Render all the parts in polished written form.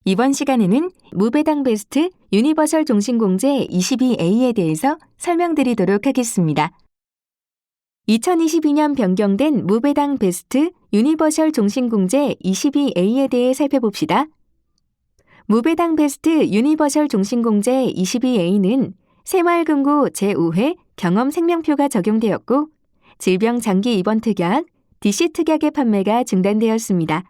이번 시간에는 무배당 베스트 유니버셜 종신공제 22A에 대해서 설명드리도록 하겠습니다. 2022년 변경된 무배당 베스트 유니버셜 종신공제 22A에 대해 살펴봅시다. 무배당 베스트 유니버셜 종신공제 22A는 새마을금고 제5회 경험생명표가 적용되었고 질병 장기 입원 특약, DC 특약의 판매가 중단되었습니다.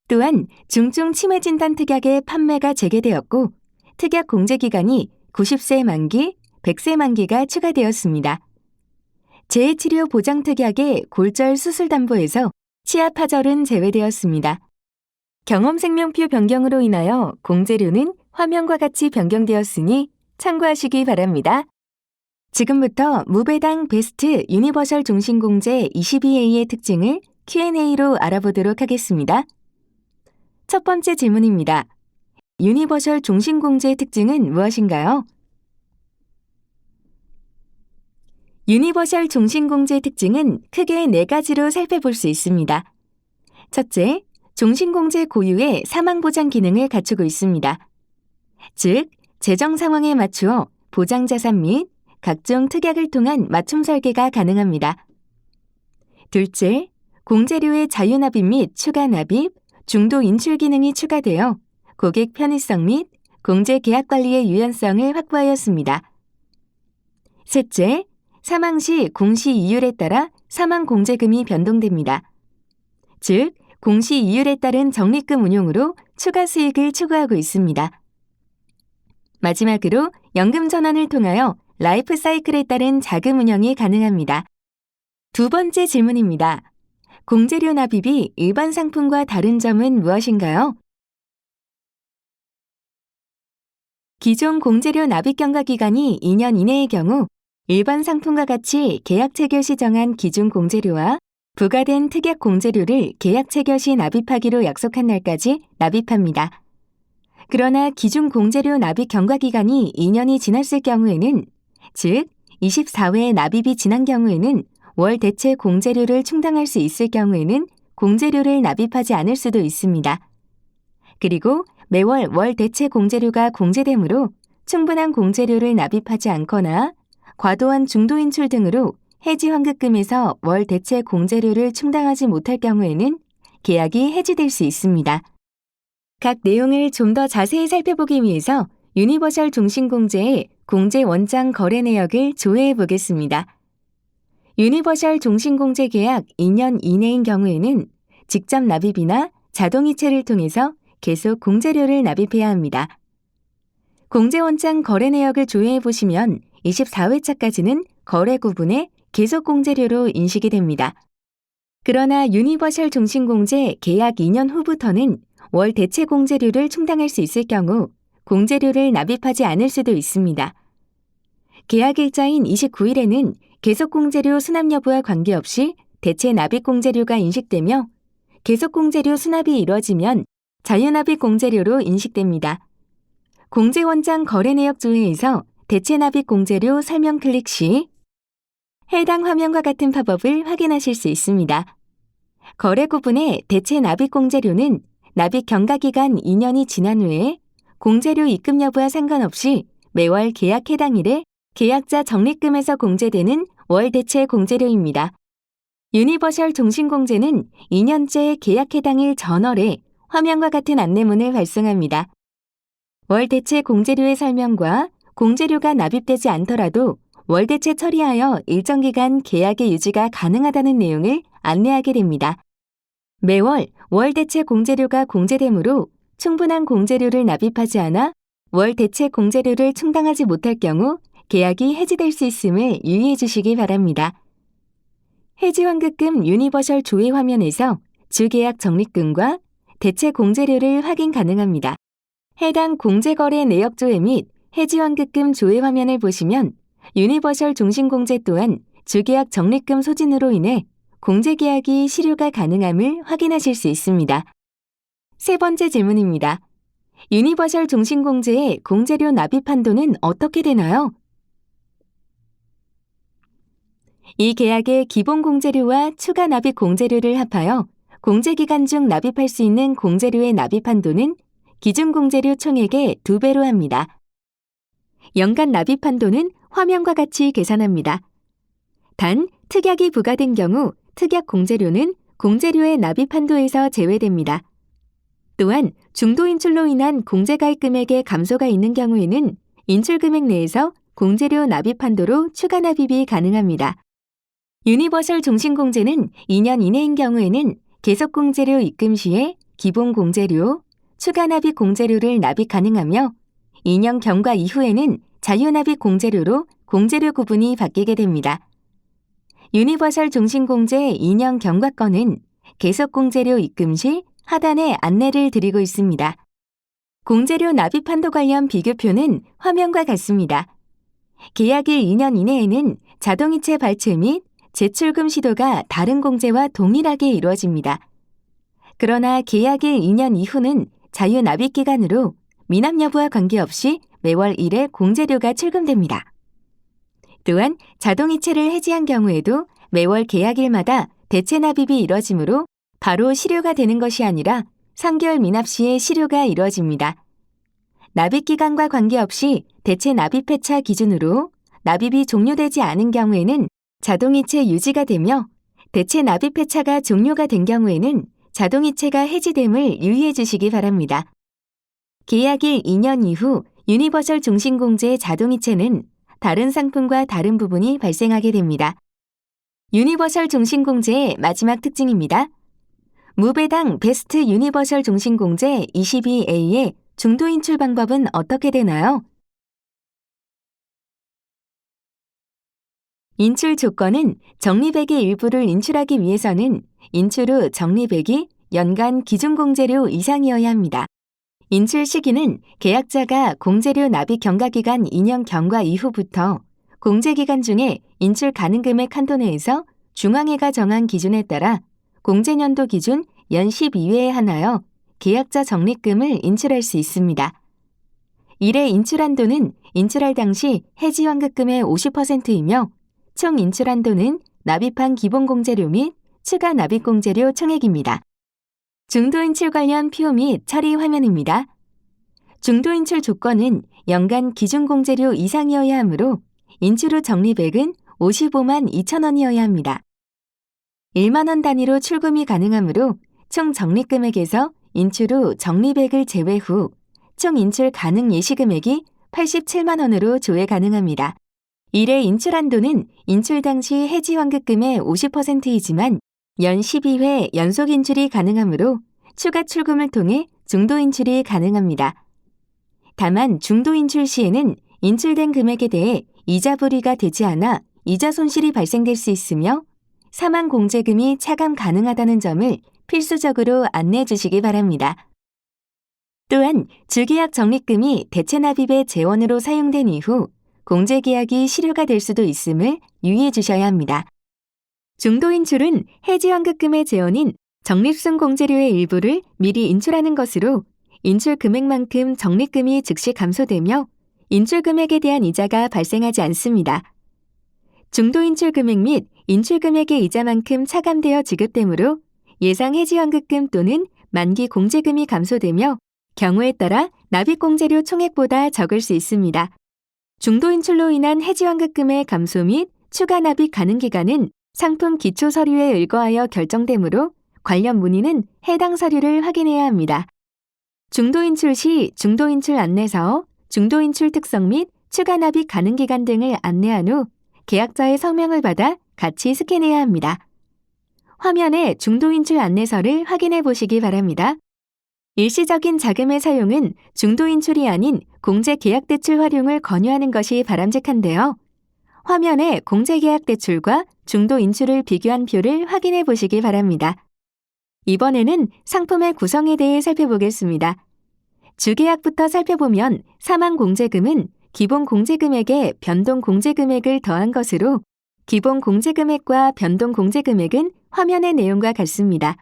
또한 중증 치매 진단 특약의 판매가 재개되었고 특약 공제 기간이 90세 만기, 100세 만기가 추가되었습니다. 재해치료 보장 특약의 골절 수술 담보에서 치아 파절은 제외되었습니다. 경험생명표 변경으로 인하여 공제료는 화면과 같이 변경되었으니 참고하시기 바랍니다. 지금부터 무배당 베스트 유니버셜 종신공제 22A의 특징을 Q&A로 알아보도록 하겠습니다. 첫 번째 질문입니다. 유니버셜 종신공제의 특징은 무엇인가요? 유니버셜 종신공제의 특징은 크게 4가지로 살펴볼 수 있습니다. 첫째, 종신공제 고유의 사망보장 기능을 갖추고 있습니다. 즉, 재정 상황에 맞추어 보장자산 및 각종 특약을 통한 맞춤 설계가 가능합니다. 둘째, 공제료의 자유납입 및 추가납입, 중도 인출 기능이 추가되어 고객 편의성 및 공제 계약 관리의 유연성을 확보하였습니다. 셋째, 사망 시 공시 이율에 따라 사망 공제금이 변동됩니다. 즉, 공시 이율에 따른 적립금 운용으로 추가 수익을 추구하고 있습니다. 마지막으로 연금 전환을 통하여 라이프 사이클에 따른 자금 운영이 가능합니다. 두 번째 질문입니다. 공제료 납입이 일반 상품과 다른 점은 무엇인가요? 기존 공제료 납입 경과 기간이 2년 이내의 경우 일반 상품과 같이 계약 체결 시 정한 기준 공제료와 부과된 특약 공제료를 계약 체결 시 납입하기로 약속한 날까지 납입합니다. 그러나 기준 공제료 납입 경과 기간이 2년이 지났을 경우에는, 즉 24회 납입이 지난 경우에는 월 대체 공제료를 충당할 수 있을 경우에는 공제료를 납입하지 않을 수도 있습니다. 그리고 매월 월 대체 공제료가 공제되므로 충분한 공제료를 납입하지 않거나 과도한 중도 인출 등으로 해지 환급금에서 월 대체 공제료를 충당하지 못할 경우에는 계약이 해지될 수 있습니다. 각 내용을 좀 더 자세히 살펴보기 위해서 유니버셜 종신공제의 공제 원장 거래 내역을 조회해 보겠습니다. 유니버셜 종신공제 계약 2년 이내인 경우에는 직접 납입이나 자동이체를 통해서 계속 공제료를 납입해야 합니다. 공제 원장 거래 내역을 조회해 보시면 24회차까지는 거래 구분에 계속 공제료로 인식이 됩니다. 그러나 유니버셜 종신공제 계약 2년 후부터는 월 대체 공제료를 충당할 수 있을 경우 공제료를 납입하지 않을 수도 있습니다. 계약 일자인 29일에는 계속 공제료 수납 여부와 관계없이 대체 납입 공제료가 인식되며 계속 공제료 수납이 이루어지면 자유납입 공제료로 인식됩니다. 공제 원장 거래 내역 조회에서 대체 납입 공제료 설명 클릭 시 해당 화면과 같은 팝업을 확인하실 수 있습니다. 거래 구분의 대체 납입 공제료는 납입 경과 기간 2년이 지난 후에 공제료 입금 여부와 상관없이 매월 계약 해당일에 계약자 적립금에서 공제되는 월 대체 공제료입니다. 유니버셜 종신공제는 2년째 계약 해당일 전월에 화면과 같은 안내문을 발송합니다. 월 대체 공제료의 설명과 공제료가 납입되지 않더라도 월 대체 처리하여 일정 기간 계약의 유지가 가능하다는 내용을 안내하게 됩니다. 매월 월 대체 공제료가 공제되므로 충분한 공제료를 납입하지 않아 월 대체 공제료를 충당하지 못할 경우 계약이 해지될 수 있음을 유의해 주시기 바랍니다. 해지 환급금 유니버셜 조회 화면에서 주계약 적립금과 대체 공제료를 확인 가능합니다. 해당 공제거래 내역 조회 및 해지 환급금 조회 화면을 보시면 유니버셜 종신공제 또한 주계약 적립금 소진으로 인해 공제계약이 실효가 가능함을 확인하실 수 있습니다. 세 번째 질문입니다. 유니버셜 종신공제의 공제료 납입 한도는 어떻게 되나요? 이 계약의 기본 공제료와 추가 납입 공제료를 합하여 공제기간 중 납입할 수 있는 공제료의 납입 한도는 기준 공제료 총액의 2배로 합니다. 연간 납입 한도는 화면과 같이 계산합니다. 단, 특약이 부과된 경우 특약 공제료는 공제료의 납입 한도에서 제외됩니다. 또한 중도 인출로 인한 공제가입 금액의 감소가 있는 경우에는 인출 금액 내에서 공제료 납입 한도로 추가 납입이 가능합니다. 유니버설 종신공제는 2년 이내인 경우에는 계속공제료 입금 시에 기본 공제료, 추가 납입 공제료를 납입 가능하며 2년 경과 이후에는 자유납입 공제료로 공제료 구분이 바뀌게 됩니다. 유니버설 종신공제 2년 경과권은 계속공제료 입금 시 하단에 안내를 드리고 있습니다. 공제료 납입 한도 관련 비교표는 화면과 같습니다. 계약일 2년 이내에는 자동이체 발체 및 재출금 시도가 다른 공제와 동일하게 이루어집니다. 그러나 계약일 2년 이후는 자유납입 기간으로 미납 여부와 관계없이 매월 1회 공제료가 출금됩니다. 또한 자동이체를 해지한 경우에도 매월 계약일마다 대체 납입이 이뤄지므로 바로 실효가 되는 것이 아니라 3개월 미납 시에 실효가 이루어집니다. 납입 기간과 관계없이 대체 납입 회차 기준으로 납입이 종료되지 않은 경우에는 자동이체 유지가 되며 대체 납입 회차가 종료가 된 경우에는 자동이체가 해지됨을 유의해 주시기 바랍니다. 계약일 2년 이후 유니버설 종신공제 자동이체는 다른 상품과 다른 부분이 발생하게 됩니다. 유니버설 종신공제의 마지막 특징입니다. 무배당 베스트 유니버설 종신공제 22A의 중도 인출 방법은 어떻게 되나요? 인출 조건은 적립액의 일부를 인출하기 위해서는 인출 후 적립액이 연간 기준 공제료 이상이어야 합니다. 인출 시기는 계약자가 공제료 납입 경과기간 2년 경과 이후부터 공제기간 중에 인출 가능 금액 한도 내에서 중앙회가 정한 기준에 따라 공제년도 기준 연 12회에 한하여 계약자 적립금을 인출할 수 있습니다. 1회 인출 한도는 인출할 당시 해지 환급금의 50%이며 총 인출 한도는 납입한 기본 공제료 및 추가 납입 공제료 총액입니다. 중도 인출 관련 표 및 처리 화면입니다. 중도 인출 조건은 연간 기준 공제료 이상이어야 하므로 인출 후 적립액은 55만 2천 원이어야 합니다. 1만 원 단위로 출금이 가능하므로 총 적립금액에서 인출 후 적립액을 제외 후 총 인출 가능 예시금액이 87만 원으로 조회 가능합니다. 1회 인출 한도는 인출 당시 해지 환급금의 50%이지만 연 12회 연속 인출이 가능하므로 추가 출금을 통해 중도 인출이 가능합니다. 다만 중도 인출 시에는 인출된 금액에 대해 이자 불이가 되지 않아 이자 손실이 발생될 수 있으며 사망 공제금이 차감 가능하다는 점을 필수적으로 안내해 주시기 바랍니다. 또한 주계약 적립금이 대체 납입의 재원으로 사용된 이후 공제계약이 실효가 될 수도 있음을 유의해 주셔야 합니다. 중도 인출은 해지 환급금의 재원인 적립순 공제료의 일부를 미리 인출하는 것으로 인출 금액만큼 적립금이 즉시 감소되며 인출 금액에 대한 이자가 발생하지 않습니다. 중도 인출 금액 및 인출 금액의 이자만큼 차감되어 지급되므로 예상 해지 환급금 또는 만기 공제금이 감소되며 경우에 따라 납입 공제료 총액보다 적을 수 있습니다. 중도 인출로 인한 해지 환급금의 감소 및 추가 납입 가능 기간은 상품 기초 서류에 의거하여 결정되므로 관련 문의는 해당 서류를 확인해야 합니다. 중도 인출 시 중도 인출 안내서, 중도 인출 특성 및 추가 납입 가능 기간 등을 안내한 후 계약자의 서명을 받아 같이 스캔해야 합니다. 화면에 중도 인출 안내서를 확인해 보시기 바랍니다. 일시적인 자금의 사용은 중도 인출이 아닌 공제 계약 대출 활용을 권유하는 것이 바람직한데요. 화면에 공제 계약 대출과 중도 인출을 비교한 표를 확인해 보시기 바랍니다. 이번에는 상품의 구성에 대해 살펴보겠습니다. 주계약부터 살펴보면 사망 공제금은 기본 공제금액에 변동 공제금액을 더한 것으로 기본 공제금액과 변동 공제금액은 화면의 내용과 같습니다.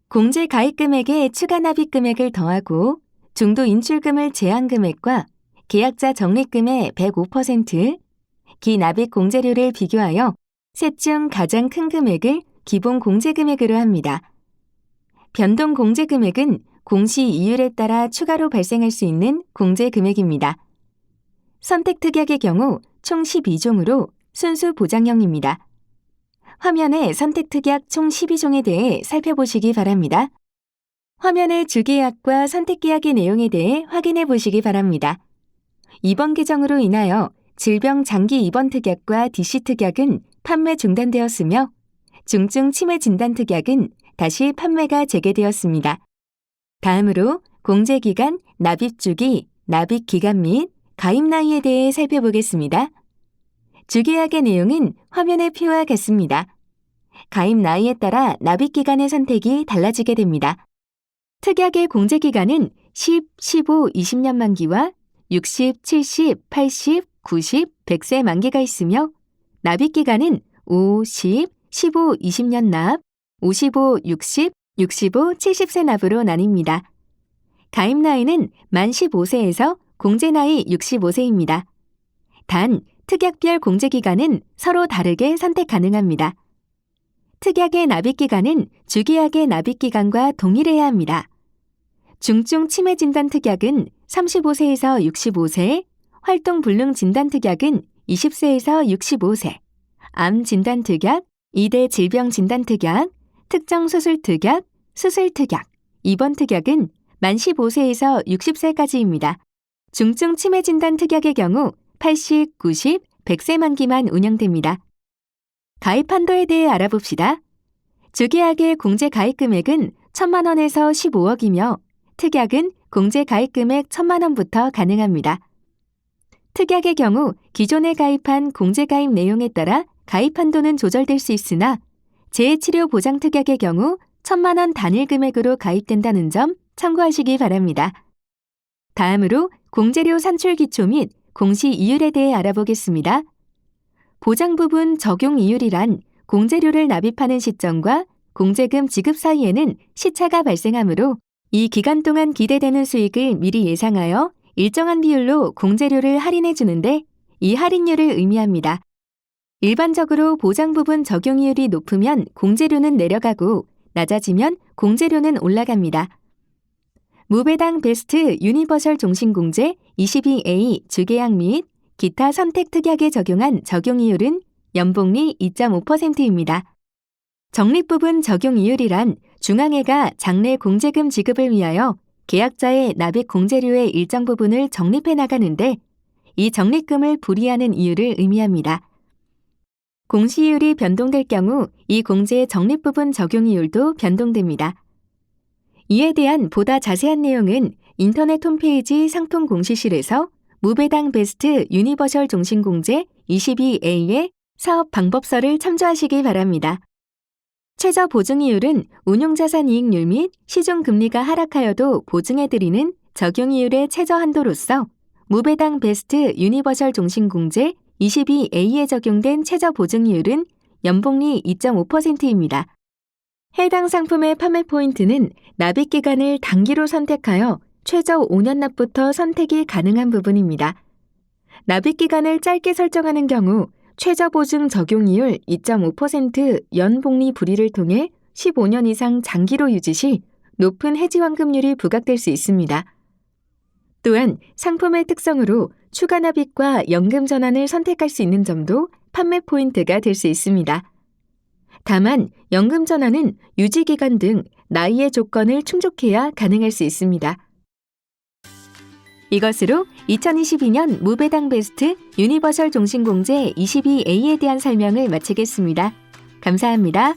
공제 가입 금액에 추가 납입 금액을 더하고 중도 인출금을 제한 금액과 계약자 적립금의 105%, 기납입 공제료를 비교하여 셋 중 가장 큰 금액을 기본 공제금액으로 합니다. 변동 공제금액은 공시 이율에 따라 추가로 발생할 수 있는 공제 금액입니다. 선택특약의 경우 총 12종으로 순수 보장형입니다. 화면에 선택특약 총 12종에 대해 살펴보시기 바랍니다. 화면의 주계약과 선택계약의 내용에 대해 확인해 보시기 바랍니다. 이번 개정으로 인하여 질병 장기 입원 특약과 DC 특약은 판매 중단되었으며 중증 치매 진단 특약은 다시 판매가 재개되었습니다. 다음으로 공제기간, 납입주기, 납입기간 및 가입 나이에 대해 살펴보겠습니다. 주계약의 내용은 화면의 표와 같습니다. 가입 나이에 따라 납입기간의 선택이 달라지게 됩니다. 특약의 공제기간은 10, 15, 20년 만기와 60, 70, 80, 90, 100세 만기가 있으며 납입기간은 5, 10, 15, 20년 납, 55, 60, 65, 70세 납으로 나뉩니다. 가입 나이는 만 15세에서 공제 나이 65세입니다. 단, 특약별 공제기간은 서로 다르게 선택 가능합니다. 특약의 납입기간은 주계약의 납입기간과 동일해야 합니다. 중증 치매 진단 특약은 35세에서 65세, 활동 불능 진단 특약은 20세에서 65세, 암 진단 특약, 2대 질병 진단 특약, 특정 수술 특약, 수술 특약, 입원 특약은 만 15세에서 60세까지입니다. 중증 치매 진단 특약의 경우 80, 90, 100세 만기만 운영됩니다. 가입 한도에 대해 알아봅시다. 주계약의 공제 가입 금액은 1,000만 원에서 15억이며 특약은 공제 가입 금액 1,000만 원부터 가능합니다. 특약의 경우 기존에 가입한 공제 가입 내용에 따라 가입 한도는 조절될 수 있으나 재해치료 보장 특약의 경우 1,000만 원 단일 금액으로 가입된다는 점 참고하시기 바랍니다. 다음으로 공제료 산출 기초 및 공시 이율에 대해 알아보겠습니다. 보장 부분 적용 이율이란 공제료를 납입하는 시점과 공제금 지급 사이에는 시차가 발생하므로 이 기간 동안 기대되는 수익을 미리 예상하여 일정한 비율로 공제료를 할인해 주는데 이 할인율을 의미합니다. 일반적으로 보장 부분 적용 이율이 높으면 공제료는 내려가고 낮아지면 공제료는 올라갑니다. 무배당 베스트 유니버셜 종신공제 22A 주계약 및 기타 선택 특약에 적용한 적용 이율은 연복리 2.5%입니다. 적립 부분 적용 이율이란 중앙회가 장래 공제금 지급을 위하여 계약자의 납입 공제료의 일정 부분을 적립해 나가는데 이 적립금을 불이하는 이율을 의미합니다. 공시이율이 변동될 경우 이 공제의 적립 부분 적용 이율도 변동됩니다. 이에 대한 보다 자세한 내용은 인터넷 홈페이지 상품 공시실에서 무배당 베스트 유니버셜 종신공제 22A의 사업 방법서를 참조하시기 바랍니다. 최저 보증이율은 운용자산이익률 및 시중금리가 하락하여도 보증해드리는 적용이율의 최저 한도로서 무배당 베스트 유니버셜 종신공제 22A에 적용된 최저 보증이율은 연복리 2.5%입니다. 해당 상품의 판매 포인트는 납입기간을 단기로 선택하여 최저 5년 납부터 선택이 가능한 부분입니다. 납입기간을 짧게 설정하는 경우 최저 보증 적용이율 2.5% 연복리 불이를 통해 15년 이상 장기로 유지 시 높은 해지환급률이 부각될 수 있습니다. 또한 상품의 특성으로 추가 납입과 연금 전환을 선택할 수 있는 점도 판매 포인트가 될 수 있습니다. 다만 연금 전환은 유지기간 등 나이의 조건을 충족해야 가능할 수 있습니다. 이것으로 2022년 무배당 베스트 유니버셜 종신공제 22A에 대한 설명을 마치겠습니다. 감사합니다.